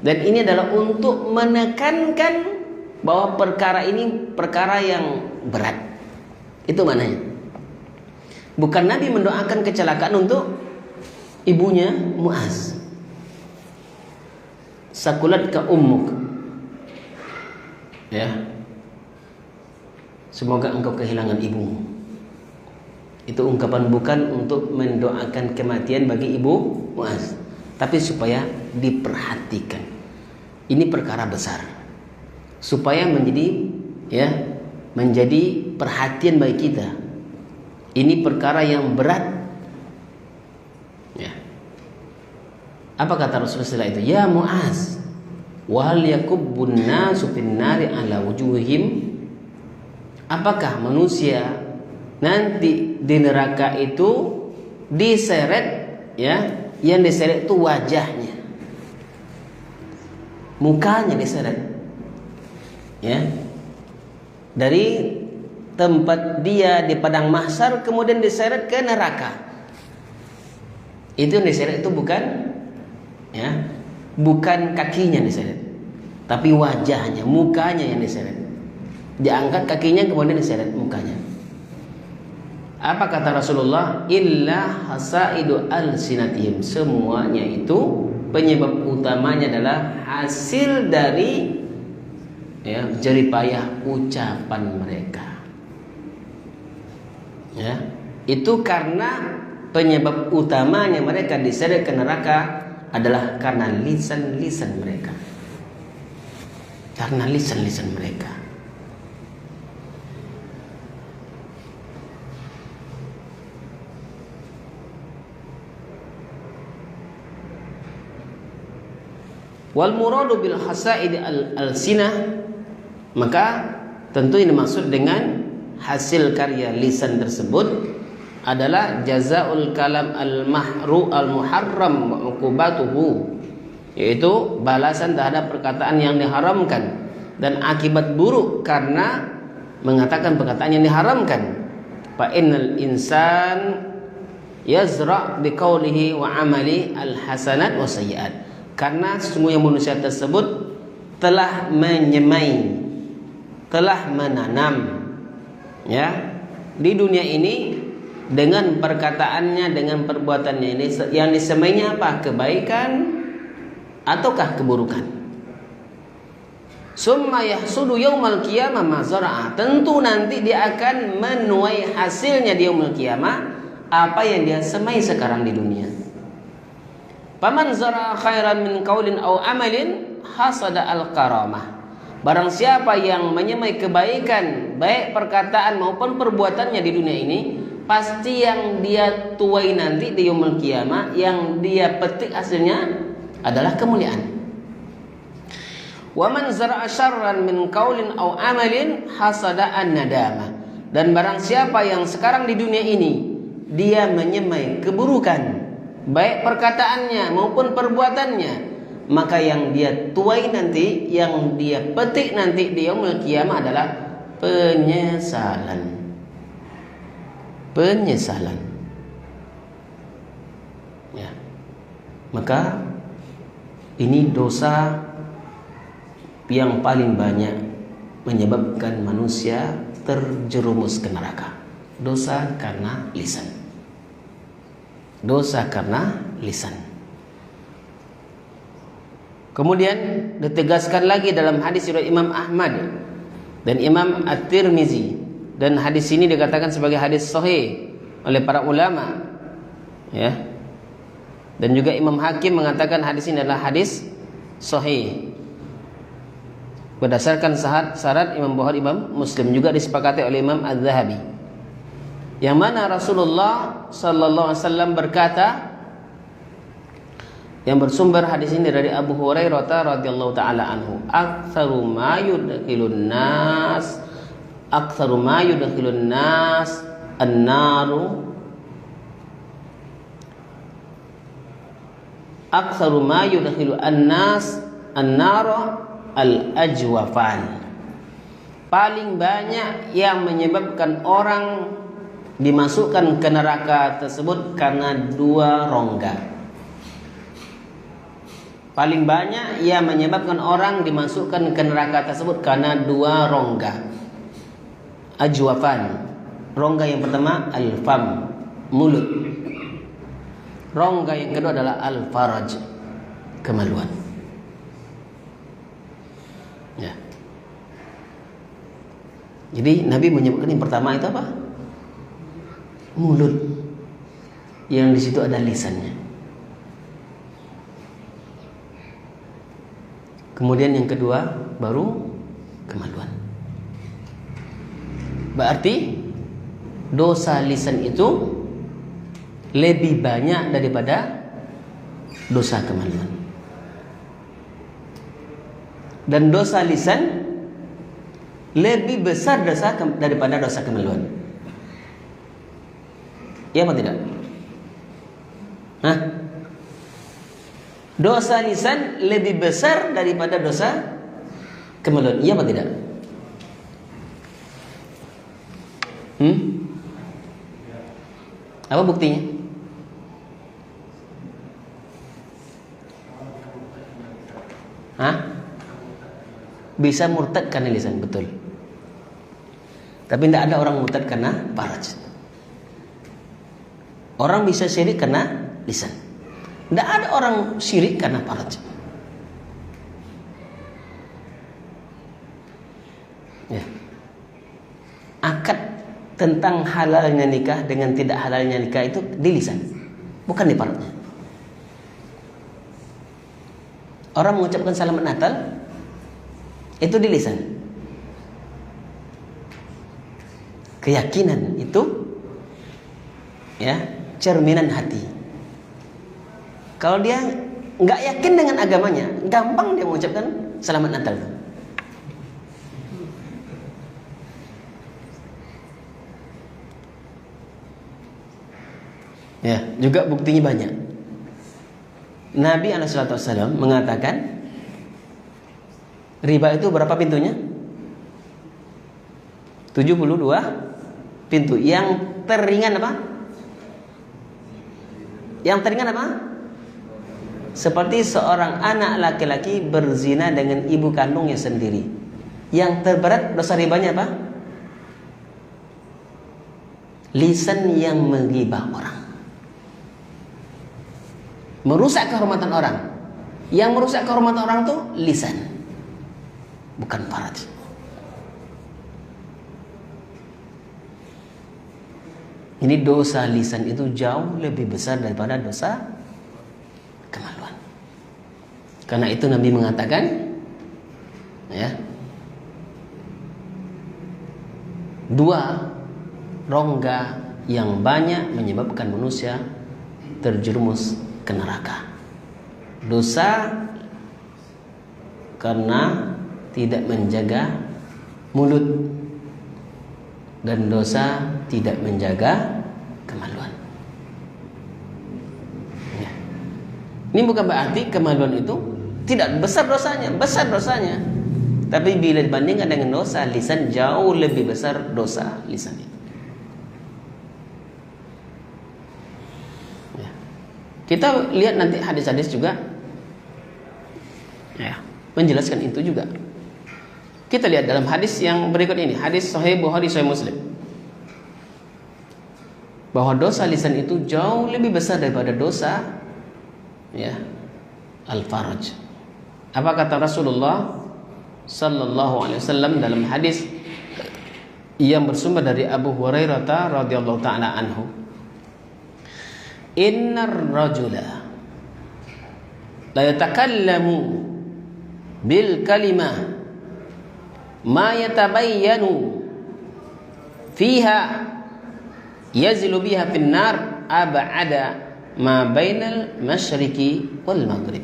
Dan ini adalah untuk menekankan bahwa perkara ini perkara yang berat. Itu maknanya. Bukan Nabi mendoakan kecelakaan untuk ibunya Muaz. Sakulat ka ummuk. Ya. Semoga engkau kehilangan ibumu. Itu ungkapan bukan untuk mendoakan kematian bagi ibu Muaz, tapi supaya diperhatikan. Ini perkara besar. Supaya menjadi perhatian bagi kita. Ini perkara yang berat. Ya. Apa kata Rasulullah setelah itu? Ya Muaz, wal yakubbun nasu fin nari ala wujuhihim. Apakah manusia nanti di neraka itu diseret, ya, yang diseret itu wajahnya, mukanya diseret, ya, dari tempat dia di padang mahsyar kemudian diseret ke neraka. Itu yang diseret itu bukan, ya, bukan kakinya diseret, tapi wajahnya, mukanya yang diseret. Diangkat kakinya kemudian diseret mukanya. Apa kata Rasulullah? Illa hasaidu alsinatihim. Semuanya itu penyebab utamanya adalah hasil dari, ya, jeripayah ucapan mereka. Ya, itu karena penyebab utamanya mereka diseret ke neraka adalah karena lisan-lisan mereka. Karena lisan-lisan mereka. Wal muradu bil hasaid al-sinah, maka tentu ini maksud dengan hasil karya lisan tersebut adalah jazaul kalam al-mahru al-muharram wa uqubatuhu, yaitu balasan terhadap perkataan yang diharamkan dan akibat buruk karena mengatakan perkataan yang diharamkan. Fa innal insan yazra' biqaulihi wa amali al-hasanat wa sayyi'at. Karena sesungguhnya manusia tersebut telah menyemai, telah menanam, ya, di dunia ini dengan perkataannya, dengan perbuatannya. Ini yang disemainya apa? Kebaikan ataukah keburukan? Summa yahsudu yaumal qiyamah ma zara'a. Tentu nanti dia akan menuai hasilnya di yaumul qiyamah apa yang dia semai sekarang di dunia. Paman zara'a khairan min qaulin aw amalin hasada al-karamah. Barang siapa yang menyemai kebaikan, baik perkataan maupun perbuatannya di dunia ini, pasti yang dia tuai nanti di yaumul qiyamah, yang dia petik hasilnya adalah kemuliaan. Wa man zara'a syarran min qaulin aw amalin hasada an-nadamah. Dan barang siapa yang sekarang di dunia ini dia menyemai keburukan, baik perkataannya maupun perbuatannya, maka yang dia tuai nanti, yang dia petik nanti di yaumul qiyamah adalah penyesalan. Penyesalan. Ya. Maka ini dosa yang paling banyak menyebabkan manusia terjerumus ke neraka. Dosa karena lisan. Dosa karena lisan. Kemudian ditegaskan lagi dalam hadis riwayat Imam Ahmad dan Imam At-Tirmizi, dan hadis ini dikatakan sebagai hadis sahih oleh para ulama, ya. Dan juga Imam Hakim mengatakan hadis ini adalah hadis sahih berdasarkan syarat Imam Bukhari, Imam Muslim, juga disepakati oleh Imam Az-Zahabi. yang mana Rasulullah sallallahu alaihi wasallam berkata, yang bersumber hadis ini dari Abu Hurairah radhiyallahu taala anhu, aktsaru ma yudkhilun nas an-naru aktsaru ma yudkhilu an-nas an-nara al-ajwafan. Paling banyak yang menyebabkan orang dimasukkan ke neraka tersebut karena dua rongga. Paling banyak yang menyebabkan orang dimasukkan ke neraka tersebut karena dua rongga. Ajwafan. Rongga yang pertama al-fam, mulut. Rongga yang kedua adalah al-faraj, kemaluan. Ya. Jadi Nabi menyebutkan yang pertama itu apa? Mulut. Yang di situ ada lisannya. Kemudian yang kedua baru kemaluan. Berarti dosa lisan itu lebih banyak daripada dosa kemaluan. Dan dosa lisan lebih besar daripada dosa kemaluan. Ya atau tidak? Hah? Dosa lisan lebih besar daripada dosa kemaluan. Iya atau tidak? Apa buktinya? Hah? Bisa murtad karena lisan, betul. Tapi tidak ada orang murtad karena faraj. Orang bisa syirik karena lisan. Tidak ada orang syirik karena faraj. Ya. Akad tentang halalnya nikah dengan tidak halalnya nikah itu di lisan, bukan di farajnya. Orang mengucapkan selamat Natal itu di lisan. Keyakinan itu ya cerminan hati. Kalau dia nggak yakin dengan agamanya, gampang dia mengucapkan selamat Natal. Ya, juga buktinya banyak. Nabi SAW mengatakan riba itu berapa pintunya? 72 pintu. Yang teringan apa? Yang teringan apa? Seperti seorang anak laki-laki berzina dengan ibu kandungnya sendiri. Yang terberat dosa ribanya apa? Lisan yang menggibah orang, merusak kehormatan orang. Yang merusak kehormatan orang itu lisan, bukan faraj. Ini dosa lisan itu jauh lebih besar daripada dosa kemaluan. Karena itu Nabi mengatakan, ya, dua rongga yang banyak menyebabkan manusia terjerumus ke neraka. Dosa karena tidak menjaga mulut, dan dosa tidak menjaga kemaluan. Ya. Ini bukan berarti kemaluan itu tidak besar dosanya, besar dosanya. Tapi bila dibandingkan dengan dosa lisan, jauh lebih besar dosa lisan itu. Ya. Kita lihat nanti hadis-hadis juga, ya, menjelaskan itu juga. Kita lihat dalam hadis yang berikut ini, hadis Sahih Bukhari, Sahih Muslim, bahwa dosa lisan itu jauh lebih besar daripada dosa, ya, al-faraj. Apa kata Rasulullah sallallahu alaihi wasallam dalam hadis yang bersumber dari Abu Hurairah radhiyallahu taala anhu? Innar rajula la yatakallamu bil kalimah ma yatabayyanu fiha yazilu biha finnar ab'ada ma bainal masyriqi wal maghrib.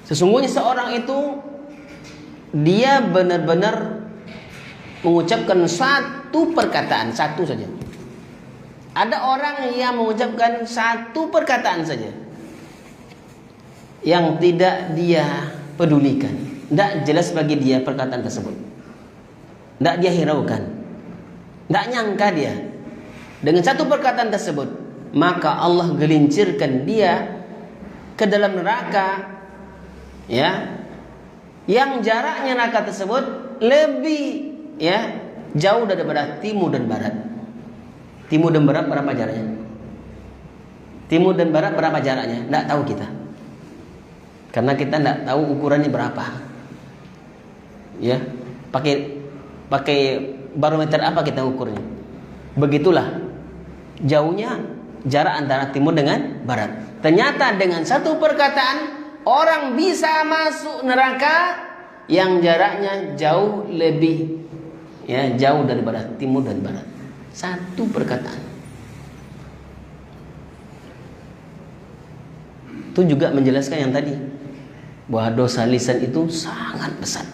Sesungguhnya seorang itu dia benar-benar mengucapkan satu perkataan, satu saja. Ada orang yang mengucapkan satu perkataan saja yang tidak dia pedulikan, tidak jelas bagi dia perkataan tersebut, tidak dia hiraukan, tidak nyangka dia dengan satu perkataan tersebut, maka Allah gelincirkan dia ke dalam neraka, ya, yang jaraknya neraka tersebut lebih, ya, jauh daripada timur dan barat. Timur dan barat berapa jaraknya? Timur dan barat berapa jaraknya? Tidak tahu kita, karena kita tidak tahu ukurannya berapa. Ya, pakai barometer apa kita ukurnya? Begitulah jauhnya jarak antara timur dengan barat. Ternyata dengan satu perkataan orang bisa masuk neraka yang jaraknya jauh lebih, ya, jauh daripada timur dan barat. Satu perkataan. Itu juga menjelaskan yang tadi, bahwa dosa lisan itu sangat besar,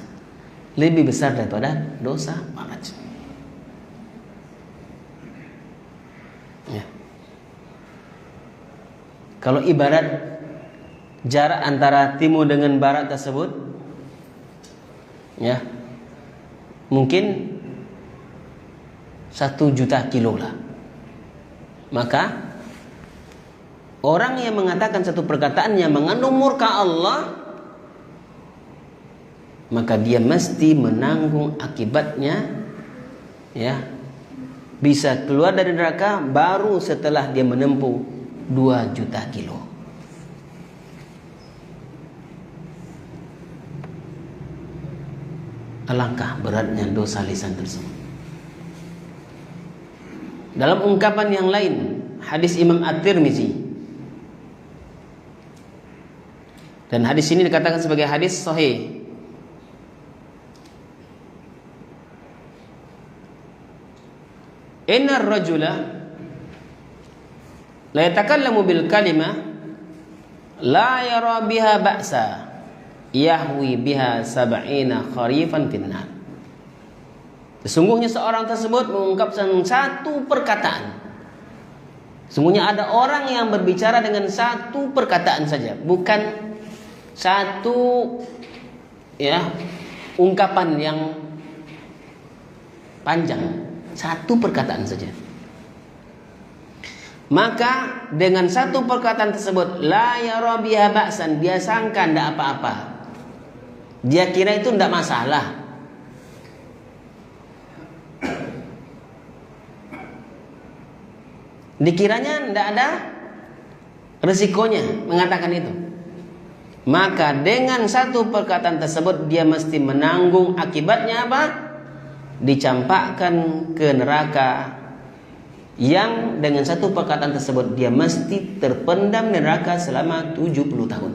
lebih besar daripada dosa faraj. Ya. Kalau ibarat jarak antara timur dengan barat tersebut, ya, mungkin 1 juta kilo lah. Maka orang yang mengatakan satu perkataan yang mengandung murka Allah, maka dia mesti menanggung akibatnya, ya, bisa keluar dari neraka baru setelah dia menempuh 2 juta kilo. Alangkah beratnya dosa lisan tersebut. Dalam ungkapan yang lain, hadis Imam At-Tirmizi, dan hadis ini dikatakan sebagai hadis sahih. Innar rajula la yatakallamu bil kalimah la yara biha ba'sa yahwi biha 70 kharifan finnar. Sesungguhnya seorang tersebut mengungkapkan satu perkataan. Sesungguhnya ada orang yang berbicara dengan satu perkataan saja, bukan satu, ya, ungkapan yang panjang, satu perkataan saja. Maka dengan satu perkataan tersebut, la yara biha ba'san, dia sangka tidak apa-apa, dia kira itu tidak masalah. Dikiranya tidak ada resikonya mengatakan itu. Maka dengan satu perkataan tersebut dia mesti menanggung akibatnya apa? Dicampakkan ke neraka, yang dengan satu perkataan tersebut dia mesti terpendam di neraka selama 70 tahun.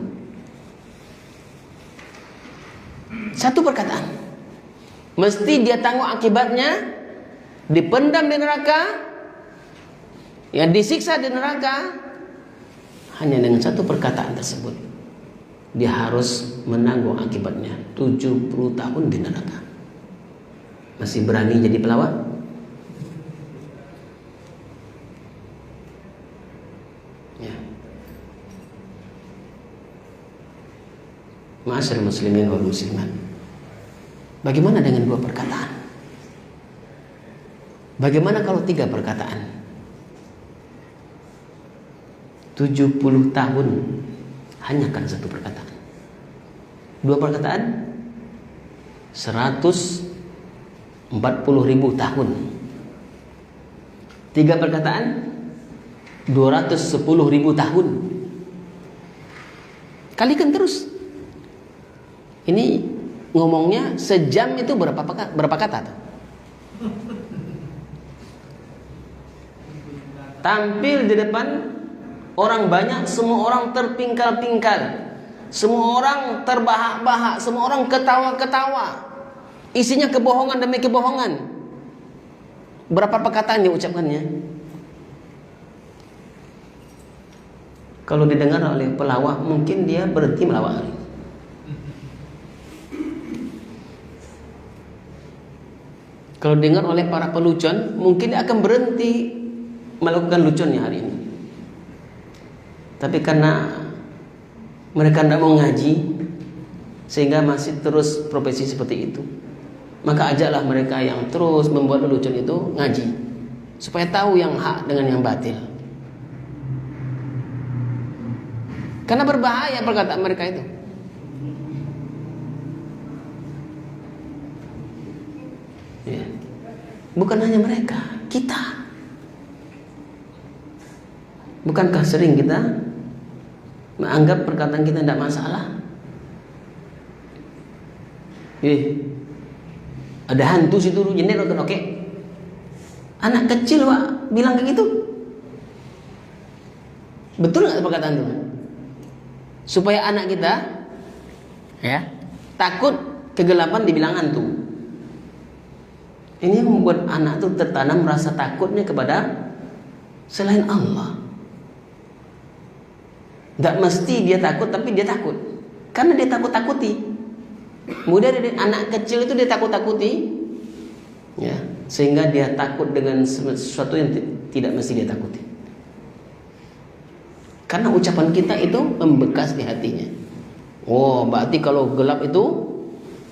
Satu perkataan mesti dia tanggung akibatnya, dipendam di neraka, yang disiksa di neraka. Hanya dengan satu perkataan tersebut dia harus menanggung akibatnya 70 tahun di neraka. Masih berani jadi pelawak? Ya. Ma'asyiral muslimin wal muslimat, bagaimana dengan 2 perkataan? Bagaimana kalau 3 perkataan? 70 tahun hanya karena satu perkataan. 2 perkataan 140.000 tahun. 3 perkataan 210.000 tahun. Kalikan terus. Ini ngomongnya sejam itu berapa kata tuh? Tampil di depan orang banyak, semua orang terpingkal-pingkal, semua orang terbahak-bahak, semua orang ketawa-ketawa, isinya kebohongan demi kebohongan. Berapa perkataan dia ucapkannya? Kalau didengar oleh pelawak, mungkin dia berhenti melawak. Kalau didengar oleh para pelucon, mungkin dia akan berhenti melakukan luconnya hari ini. Tapi karena mereka tidak mau ngaji, sehingga masih terus profesi seperti itu, maka ajaklah mereka yang terus membuat lelucon itu ngaji, supaya tahu yang hak dengan yang batil. Karena berbahaya perkataan mereka itu. Ya. Bukan hanya mereka, kita. Bukankah sering kita menganggap perkataan kita tidak masalah? Ada hantu situ jenis nonton oke. Anak kecil Pak bilang kayak gitu. Betul nggak perkataan itu? Supaya anak kita ya takut kegelapan dibilang hantu. Ini yang membuat anak itu tertanam rasa takutnya kepada selain Allah. Tidak mesti dia takut, tapi dia takut karena dia takut-takuti. Mudah dari anak kecil itu dia takut-takuti, ya, sehingga dia takut dengan sesuatu yang tidak mesti dia takuti. Karena ucapan kita itu membekas di hatinya. Oh, berarti kalau gelap itu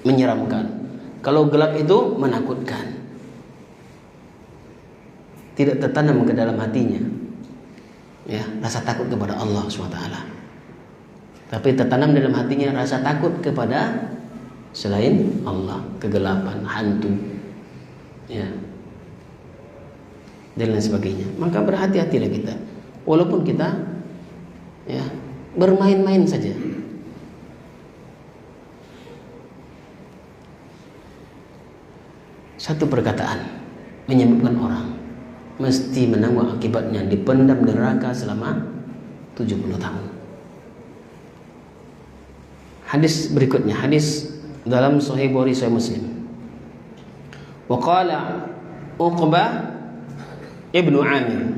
menyeramkan, kalau gelap itu menakutkan. Tidak tertanam ke dalam hatinya, ya, rasa takut kepada Allah SWT. Tapi tertanam dalam hatinya rasa takut kepada selain Allah, kegelapan, hantu, ya, dan lain sebagainya. Maka berhati-hatilah kita, walaupun kita ya bermain-main saja. Satu perkataan menyebabkan orang mesti menanggung akibatnya, dipendam di neraka selama 70 tahun. Hadis berikutnya, hadis dalam Sahih Bukhari, Sahih Muslim. Wa qala Uqbah ibnu Amir.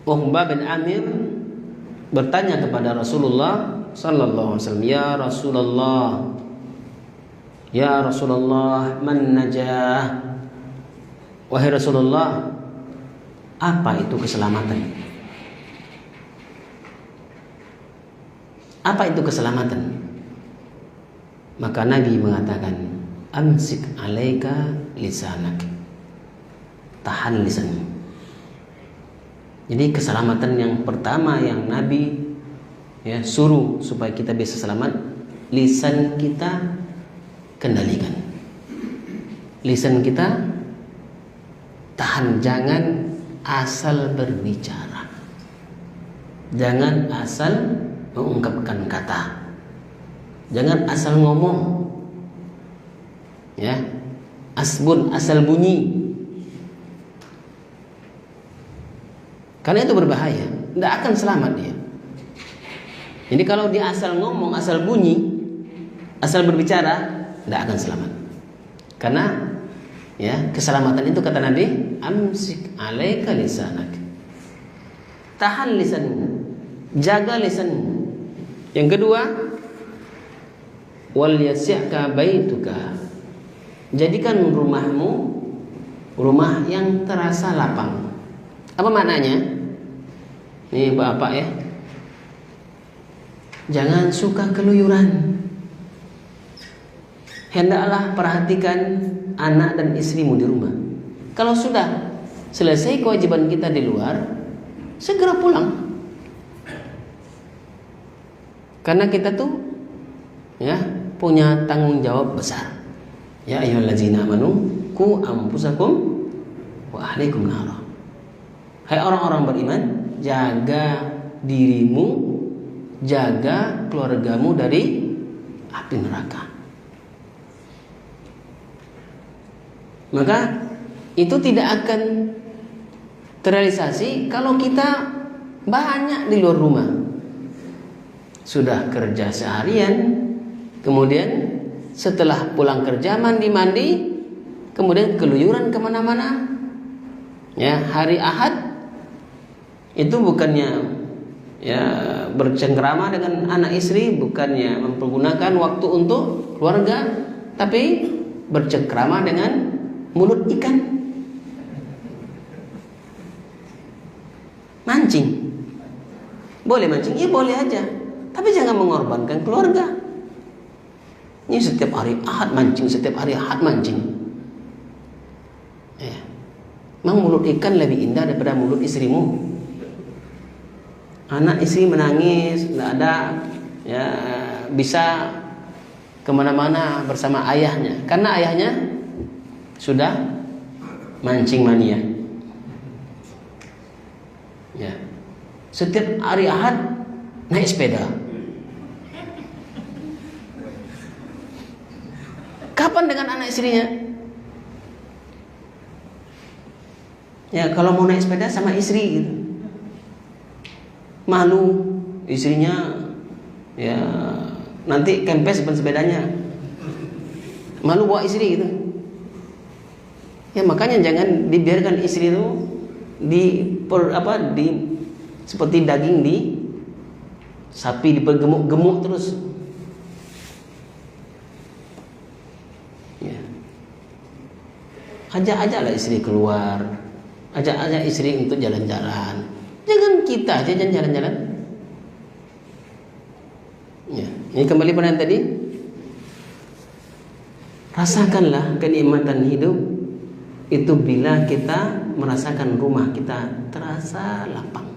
Uqbah bin Amir bertanya kepada Rasulullah sallallahu alaihi wasallam, ya Rasulullah, man najah? Wahai Rasulullah, apa itu keselamatan? Apa itu keselamatan? Maka Nabi mengatakan, amsik alaika lisanak, tahan lisanmu. Jadi keselamatan yang pertama yang Nabi ya suruh supaya kita bisa selamat, lisan kita kendalikan. Lisan kita tahan, jangan asal berbicara, jangan asal mengungkapkan kata, jangan asal ngomong, ya, asbun, asal bunyi. Karena itu berbahaya, tidak akan selamat dia. Jadi kalau dia asal ngomong, asal bunyi, asal berbicara, tidak akan selamat. Karena ya keselamatan itu kata Nabi, amsik alaika lisanak, tahan lisanmu, jaga lisanmu. Yang kedua, wal yasi'ka baituka, jadikan rumahmu rumah yang terasa lapang. Apa maknanya? Nih bapak ya, jangan suka keluyuran. Hendaklah perhatikan anak dan istrimu di rumah. Kalau sudah selesai kewajiban kita di luar, segera pulang. Karena kita tuh ya punya tanggung jawab besar. Ya ayyuhallazina amanu qu anfusakum wa ahlikum nara. Hai orang-orang beriman, jaga dirimu, jaga keluargamu dari api neraka. Maka itu tidak akan terrealisasi kalau kita banyak di luar rumah. Sudah kerja seharian, kemudian setelah pulang kerja mandi-mandi, kemudian keluyuran kemana-mana. Ya, hari Ahad itu bukannya ya bercengkrama dengan anak istri, bukannya mempergunakan waktu untuk keluarga, tapi bercengkrama dengan mulut ikan, mancing. Boleh mancing? Ya boleh aja, tapi jangan mengorbankan keluarga. Ini setiap hari Ahad mancing, setiap hari Ahad mancing. Ya. Memang mulut ikan lebih indah daripada mulut istrimu. Anak istri menangis, tidak ada, ya bisa kemana-mana bersama ayahnya, karena ayahnya sudah mancing mania. Ya, setiap hari Ahad naik sepeda. Kapan dengan anak istrinya? Ya, kalau mau naik sepeda sama istri gitu. Malu istrinya, ya nanti kempes ban sepedanya, malu bawa istri gitu. Ya makanya jangan dibiarkan istri itu seperti daging di sapi dipergemuk-gemuk terus. Ya. Ajak-ajaklah istri keluar, ajak-ajak istri untuk jalan-jalan. Jangan kita aja jalan-jalan. Ya, ini kembali pada yang tadi. Rasakanlah kenikmatan hidup itu bila kita merasakan rumah kita terasa lapang.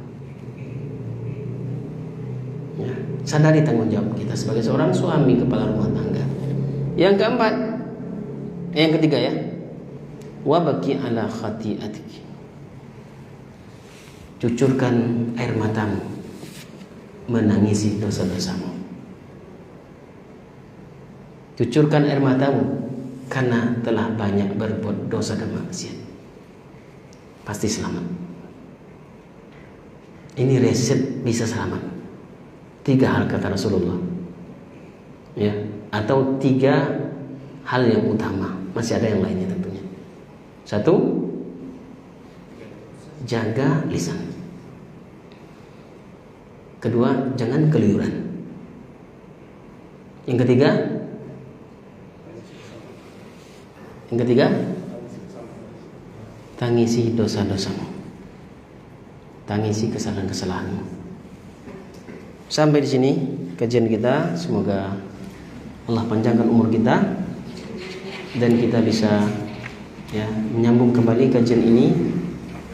Ya, sadari tanggung jawab kita sebagai seorang suami kepala rumah tangga. Yang keempat, yang ketiga ya, wabaki ala khati'atik. Cucurkan air matamu menangisi dosa-dosamu. Cucurkan air matamu karena telah banyak berbuat dosa dan maksiat. Pasti selamat. Ini resep bisa selamat. 3 hal kata Rasulullah. Ya, atau 3 hal yang utama. Masih ada yang lainnya tentunya. 1, jaga lisan. 2, jangan keluyuran. Yang ketiga, tangisi dosa-dosamu, tangisi kesalahan-kesalahanmu. Sampai di sini kajian kita. Semoga Allah panjangkan umur kita dan kita bisa ya menyambung kembali kajian ini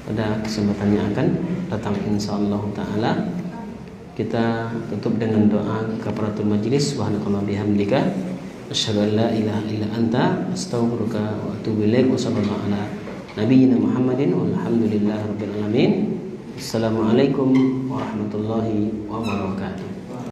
pada kesempatan yang akan datang insyaallah taala. Kita tutup dengan doa kafaratul majlis. Subhanakallah bihamdika asyhadu an la ilaha illa anta astaghfiruka wa atubu ilaik. Wa sallallahu ala nabiyyina Muhammadin walhamdulillahi rabbil alamin. Assalamualaikum warahmatullahi wabarakatuh.